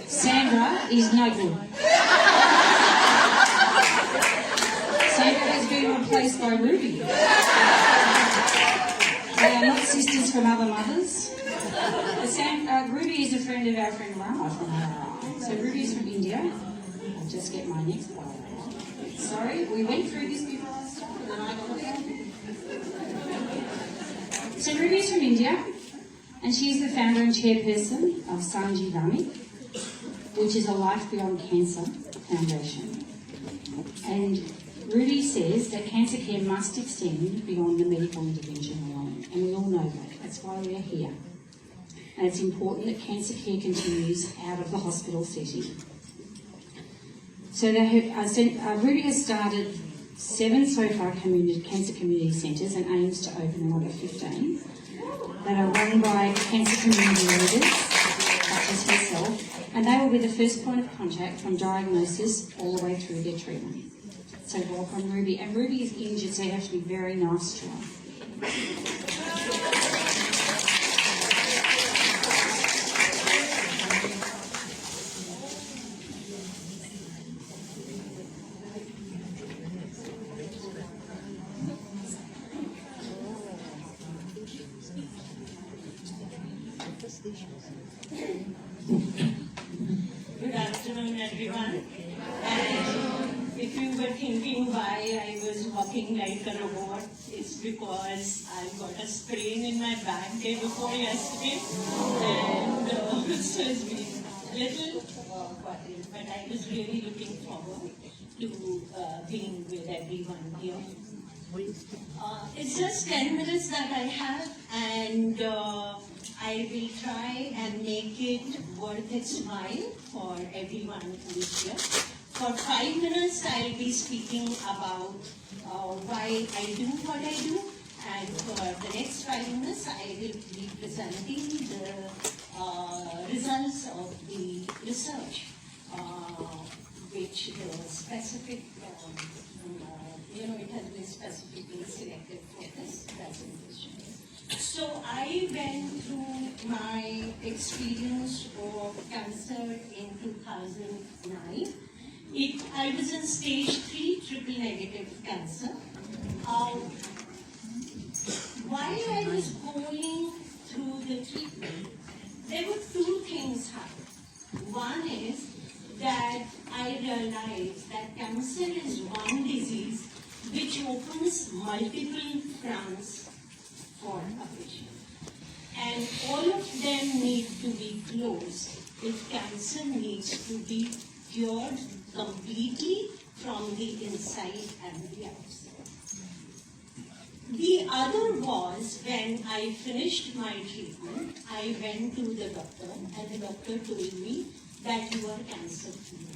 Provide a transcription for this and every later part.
Sandra is no good. Sandra has been replaced by Ruby. They are not sisters from other mothers. Ruby is a friend of our friend Rama from RRI. So Ruby is from India. I'll just get my next bio. Sorry, we went through this before I started and I got it. So Ruby is from India, and she is the founder and chairperson of Sanjeevani, which is a Life Beyond Cancer foundation. And Ruby says that cancer care must extend beyond the medical intervention alone, and we all know that. That's why we're here. And it's important that cancer care continues out of the hospital setting. So Ruby has started 7 so far cancer community centres and aims to open another 15 that are run by cancer community leaders, such as herself, and they will be the first point of contact from diagnosis all the way through their treatment. So welcome, Ruby. And Ruby is injured, so you have to be very nice to her. Good afternoon, everyone. And if you were thinking why I was walking like a robot, it's because I got a sprain in my back day before yesterday, and so it's been a little worried, but I was really looking forward to being with everyone here. It's just 10 minutes that I have, and I will try and make it worth its while for everyone who is here. For 5 minutes, I'll be speaking about why I do what I do, and for the next 5 minutes, I will be presenting the results of the research, which the specific, it has been specifically selected for this presentation. So I went through my experience of cancer in 2009. I was in stage 3 triple negative cancer. While I was going through the treatment, there were 2 things happening. One is that I realized that cancer is one disease which opens multiple fronts for a patient. And all of them need to be closed if cancer needs to be cured completely from the inside and the outside. The other was when I finished my treatment, I went to the doctor and the doctor told me that you are cancer free.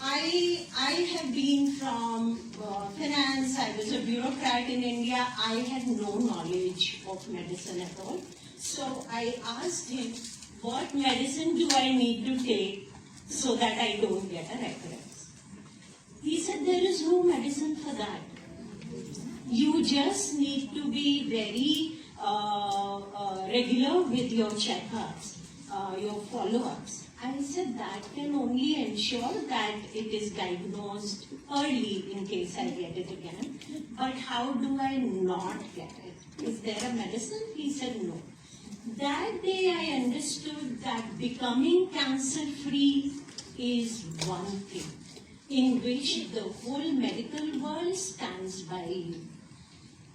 I have been from finance, I was a bureaucrat in India, I had no knowledge of medicine at all. So I asked him, what medicine do I need to take so that I don't get a recurrence? He said, there is no medicine for that. You just need to be very regular with your checkups, your follow-ups. I said that can only ensure that it is diagnosed early in case I get it again. But how do I not get it? Is there a medicine? He said no. That day I understood that becoming cancer-free is one thing in which the whole medical world stands by you.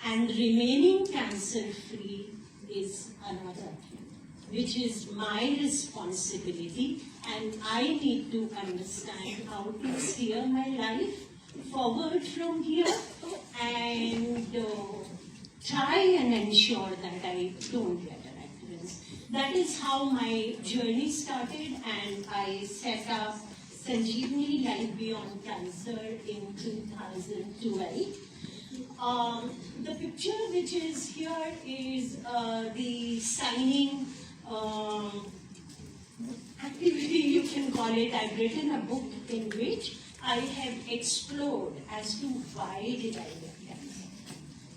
And remaining cancer-free is another thing, which is my responsibility, and I need to understand how to steer my life forward from here and try and ensure that I don't get a recurrence. That is how my journey started, and I set up Sanjeevani Life Beyond Cancer in 2012. The picture which is here is the signing activity, you can call it. I've written a book in which I have explored as to why did I get cancer.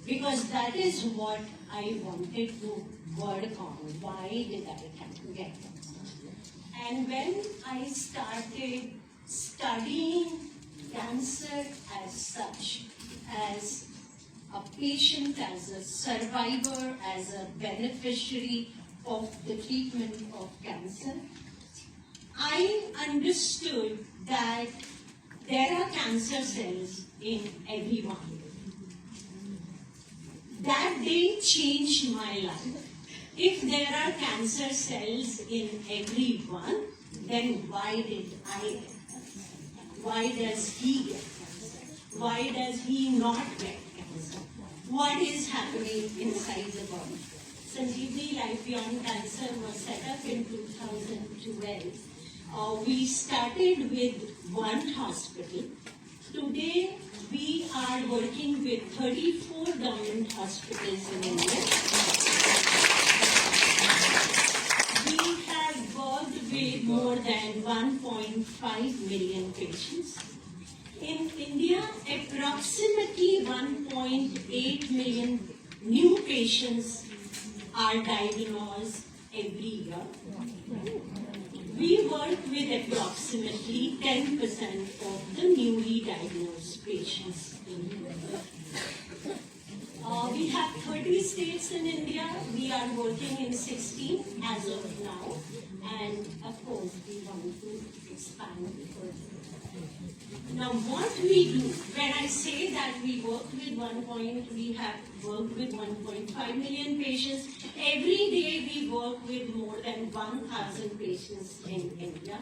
Because that is what I wanted to work on. Why did I get cancer? And when I started studying cancer as such, as a patient, as a survivor, as a beneficiary of the treatment of cancer, I understood that there are cancer cells in everyone. That day changed my life. If there are cancer cells in everyone, then why did I get cancer? Why does he get cancer? Why does he not get cancer? What is happening inside the body? Sanjeevani Life Beyond Cancer was set up in 2012. We started with one hospital. Today, we are working with 34 government hospitals in India. We have worked with more than 1.5 million patients. In India, approximately 1.8 million new patients are diagnosed every year. We work with approximately 10% of the newly diagnosed patients in India. We have 30 states in India. We are working in 16 as of now. And of course, we want to expand further. Now, what we do, when I say that we work with we have worked with 1.5 million patients, every day we work with more than 1,000 patients in India.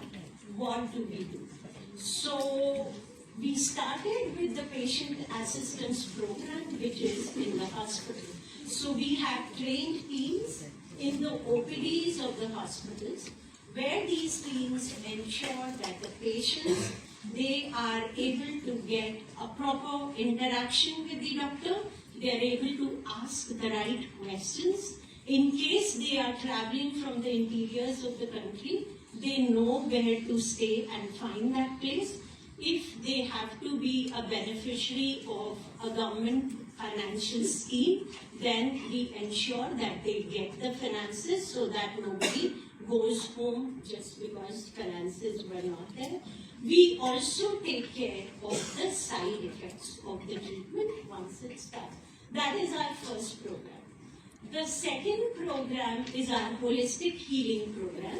What do we do? So, we started with the patient assistance program, which is in the hospital. So, we have trained teams in the OPDs of the hospitals, where these teams ensure that the patients, they are able to get a proper interaction with the doctor. They are able to ask the right questions. In case they are traveling from the interiors of the country, they know where to stay and find that place. If they have to be a beneficiary of a government financial scheme, then we ensure that they get the finances so that nobody goes home just because finances were not there. We also take care of the side effects of the treatment once it's done. That is our first program. The second program is our holistic healing program,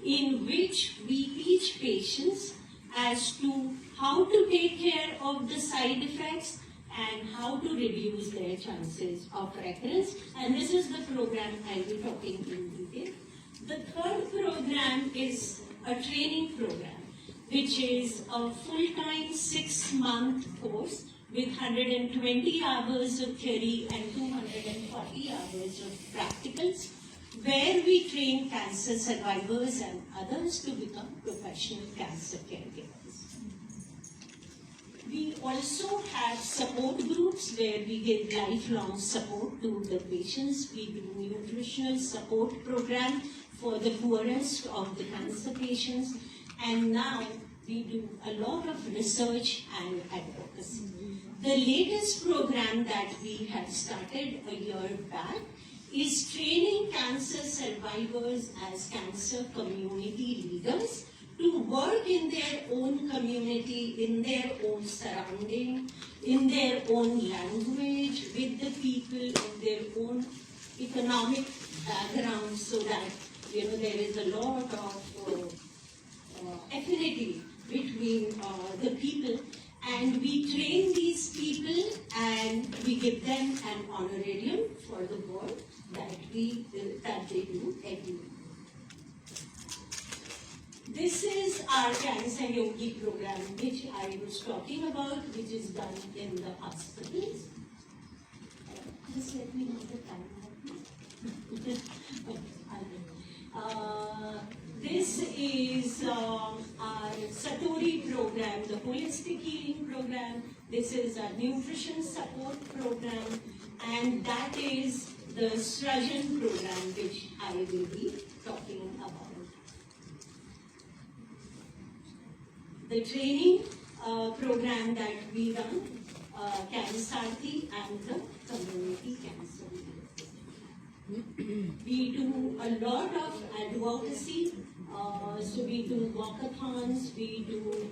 in which we teach patients as to how to take care of the side effects and how to reduce their chances of recurrence. And this is the program I'll be talking in detail. The third program is a training program, which is a full-time 6-month course with 120 hours of theory and 240 hours of practicals, where we train cancer survivors and others to become professional cancer caregivers. We also have support groups where we give lifelong support to the patients. We do nutritional support program for the poorest of the cancer patients. And now we do a lot of research and advocacy. The latest program that we have started a year back is training cancer survivors as cancer community leaders to work in their own community, in their own surrounding, in their own language, with the people of their own economic background, so that there is a lot of affinity between the people, and we train these people and we give them an honorarium for the work that they do every week. This is our Cancer Yogi program, which I was talking about, which is done in the hospitals. Just let me know the time. This is our Satori program, the holistic healing program. This is a nutrition support program, and that is the SRJAN program, which I will be talking about. The training program that we run, Cansarti and the community cancer leaders. We do a lot of advocacy So we do walkathons, we do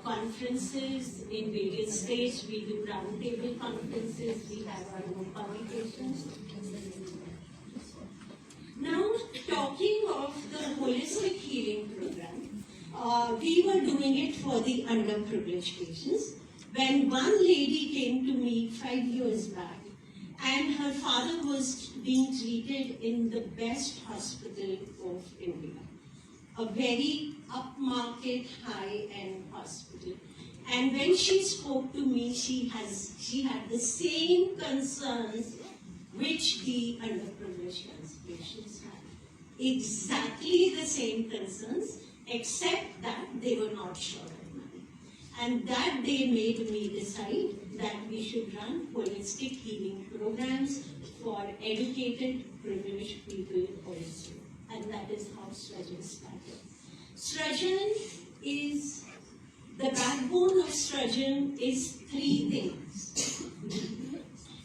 conferences in various states, we do roundtable conferences, we have our own publications. Now, talking of the holistic healing program, we were doing it for the underprivileged patients. When one lady came to me 5 years back, and her father was being treated in the best hospital of India, a very upmarket, high-end hospital. And when she spoke to me, she had the same concerns which the underprivileged patients had. Exactly the same concerns, except that they were not short of money. And that day made me decide that we should run holistic healing programs for educated, privileged people also. And that is how SRJAN started. SRJAN is, the backbone of SRJAN is 3 things.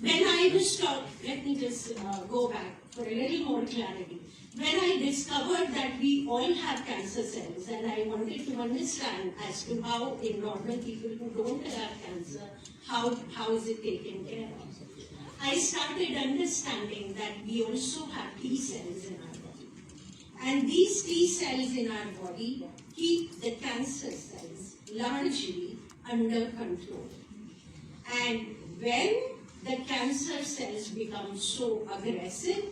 When I was taught, let me just go back for a little more clarity. When I discovered that we all have cancer cells, and I wanted to understand as to how in normal people who don't have cancer, how is it taken care of, I started understanding that we also have T cells in our body. And these T cells in our body keep the cancer cells largely under control. And when the cancer cells become so aggressive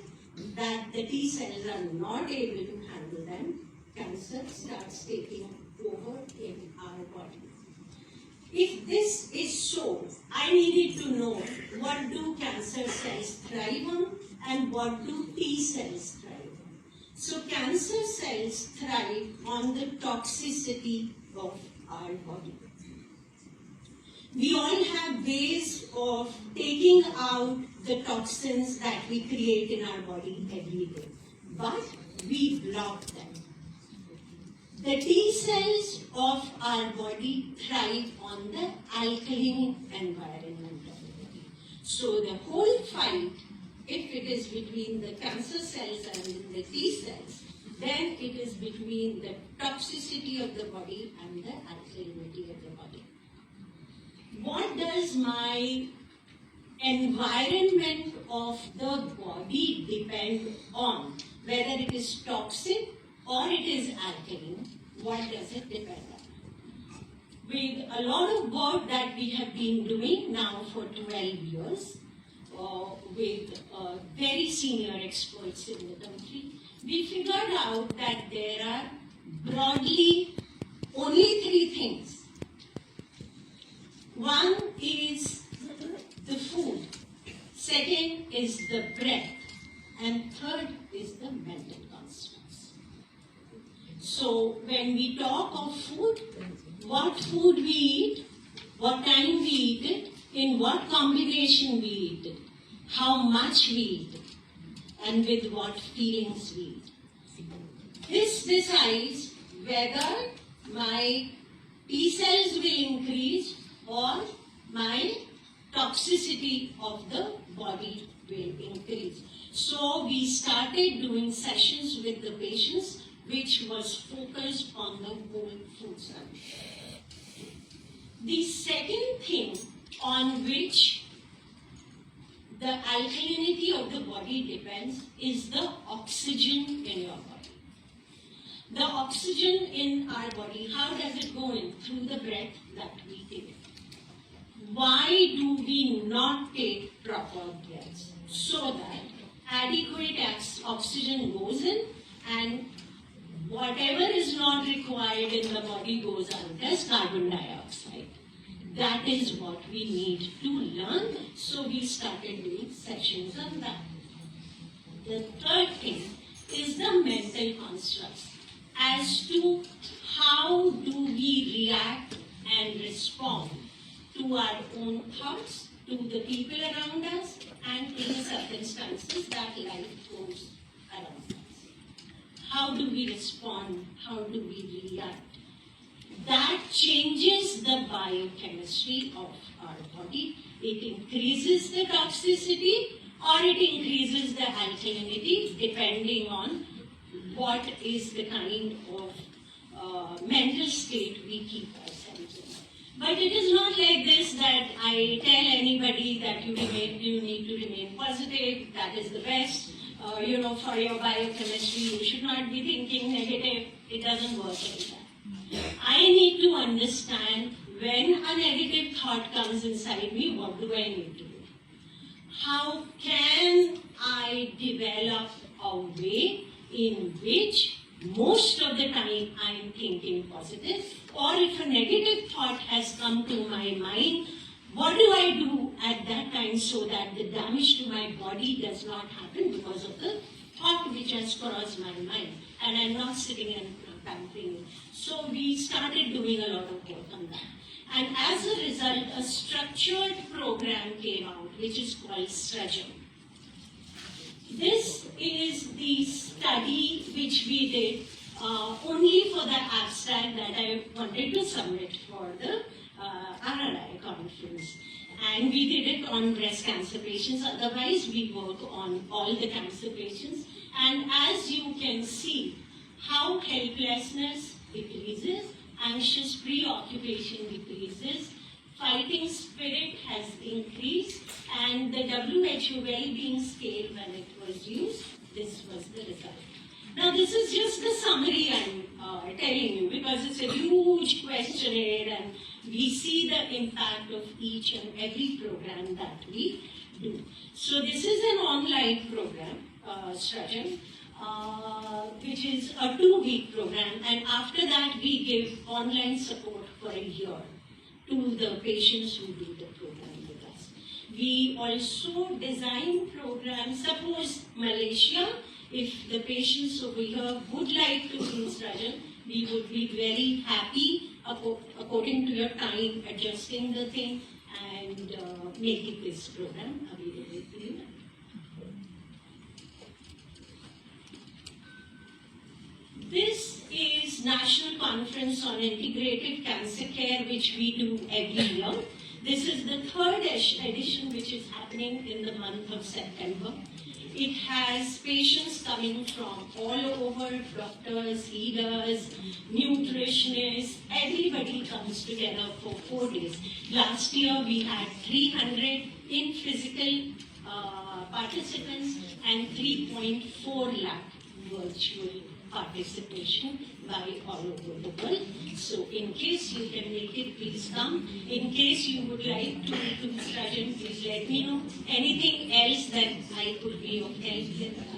that the T cells are not able to handle them, cancer starts taking over in our body. If this is so, I needed to know what do cancer cells thrive on and what do T cells thrive on. So cancer cells thrive on the toxicity of our body. We all have ways of taking out the toxins that we create in our body every day, but we block them. The T cells of our body thrive on the alkaline environment of the body. So the whole fight, if it is between the cancer cells and the T cells, then it is between the toxicity of the body and the alkalinity of the body. What does my environment of the body depend on? Whether it is toxic or it is alkaline, what does it depend on? With a lot of work that we have been doing now for 12 years, with very senior experts in the country, we figured out that there are broadly only 3 things. One is the food, second is the breath, and third is the mental constructs. So when we talk of food, what food we eat, what time we eat it, in what combination we eat it, how much we eat it, and with what feelings we eat. This decides whether my T cells will increase or my toxicity of the body will increase. So we started doing sessions with the patients which was focused on the whole food cycle. The second thing on which the alkalinity of the body depends is the oxygen in your body. The oxygen in our body, how does it go in? Through the breath that we take. Why do we not take proper breaths? So that adequate oxygen goes in and whatever is not required in the body goes out as carbon dioxide. That is what we need to learn. So we started doing sessions on that. The third thing is the mental constructs. As to how do we react and respond to our own thoughts, to the people around us, and to the circumstances that life throws around us. How do we respond? How do we react? That changes the biochemistry of our body. It increases the toxicity or it increases the alkalinity depending on what is the kind of mental state we keep ourselves in. But it is not like this that I tell anybody that you need to remain positive, that is the best. For your biochemistry, you should not be thinking negative. It doesn't work like that. I need to understand when a negative thought comes inside me, what do I need to do? How can I develop a way in which most of the time I am thinking positive? Or if a negative thought has come to my mind, what do I do at that time so that the damage to my body does not happen because of the thought which has crossed my mind? And I'm not sitting and pampering it. So we started doing a lot of work on that. And as a result, a structured program came out, which is called SRJAN. This is the study which we did only for the abstract that I wanted to submit for the RRI conference. And we did it on breast cancer patients. Otherwise, we work on all the cancer patients. And as you can see, how helplessness decreases, anxious preoccupation decreases, fighting spirit has increased, and the WHO well-being scale, when it was used, this was the result. Now, this is just the summary I'm telling you, because it's a huge questionnaire, and we see the impact of each and every program that we do. So this is an online program, SRJAN, which is a 2-week program, and after that we give online support for a year to the patients who do the program with us. We also design programs. Suppose Malaysia, if the patients over here would like to do SRJAN, we would be very happy, according to your time, adjusting the thing and making this program available to you. This is National Conference on Integrative Cancer Care, which we do every year. This is the 3rd edition, which is happening in the month of September. It has patients coming from all over, doctors, leaders, nutritionists, everybody comes together for 4 days. Last year we had 300 in physical participants and 3.4 lakh virtual participation by all over the world. So in case you can make it, please come. In case you would like to do SRJAN, please let me know. Anything else that I could be of help with?